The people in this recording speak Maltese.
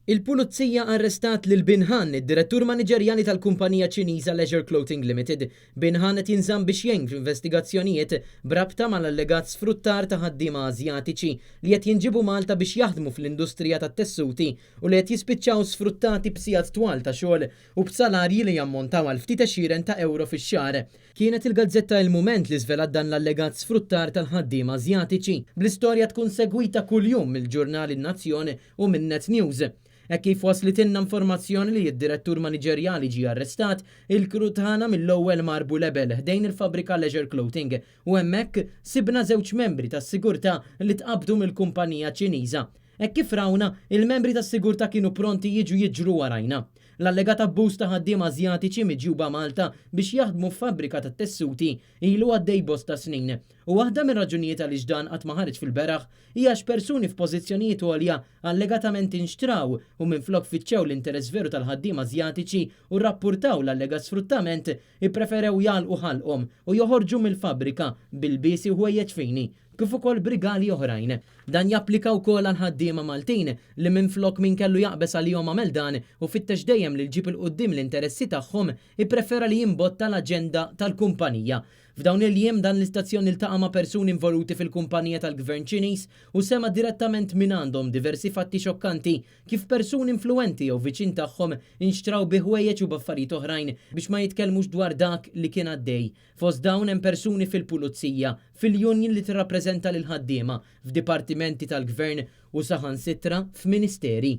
Il-Pulizija arrestat lil Bin Han, id-direttur maniġerjali tal-kumpanija Ċiniża Leisure Clothing Limited. Bin Han qed jinżamm biex jgħin f'investigazzjonijiet brabta mal-allegat sfruttar ta' ħaddiema Asjatiċi li qed jinġibu Malta biex jaħdmu fl-industrija tat-tessuti u li qed jispiċċaw sfruttati b'sigħat twal ta' xogħol u b'salarji li jammontaw għal ftit għexieren ta' euro fix-xahar. Kienet il-gazzetta Il-Mument li żvelat dan l-allegat sfruttar tal-ħaddiema Asjatiċi. Bl-istorja tkun segwita kuljum mill-ġurnal In-Nazzjon u minn Net News. Kif waslitinna informazzjoni li id-direttur maniġerjali ġie arrestat, il-kru tagħna mill-ewwel marbu lebel ħdejn il-fabrika Leisure Clothing u hemmhekk sibna żewġ membri tas-sigurtà li tqabdu mill-kumpanija Ċiniża. Kif rawna, il-membri tas-sigurtà kienu pronti jiġu jiġru warajna. L-allegat abbuż ta' ħaddiema Asjatiċi miġjuba Malta biex jaħdmu f'fabbrika tat-tessuti ilu għaddej bosta snin. U waħda mir-raġunijiet għaliex dan qatt ma ħareġ fil-beraħ hija x'persuni f'pożizzjonijiet għolja allegatament inxtraw u minflok fittxew l-interess veru tal-ħaddiema Asjatiċi u rrappurtaw l-allegat sfruttament ippreferew jalqu ħalqhom u joħorġu mill-fabbrika bil-biesi u ħwejjeġ fini kif ukoll brigali oħrajn. Dan japplika wkoll għal ħaddiema Maltin li minflok min kellu jaqbes għalihom għamel dan u fittex dejjem li ġib il-qudiem l-interessi tagħhom ipprefera li jimbotta l-aġenda tal-kumpanija. F'dawn il-jiem dan l-istazzjon iltaqa' ma' persuni involuti fil-kumpanija tal-Gvern Ċiniż u sema direttament minn għandhom diversi fatti xokkanti kif persuni influenti jew viċin tagħhom inxtraw bi ħwejjeġ u b'affarijiet oħrajn biex ma jitkellmux dwar dak li kien għaddej. Fost dawn hemm persuni fil-pulizija, fil-union li tirrappreżenta lil ħaddiema, f'dipartimenti tal-Gvern u saħansitra f'ministeri.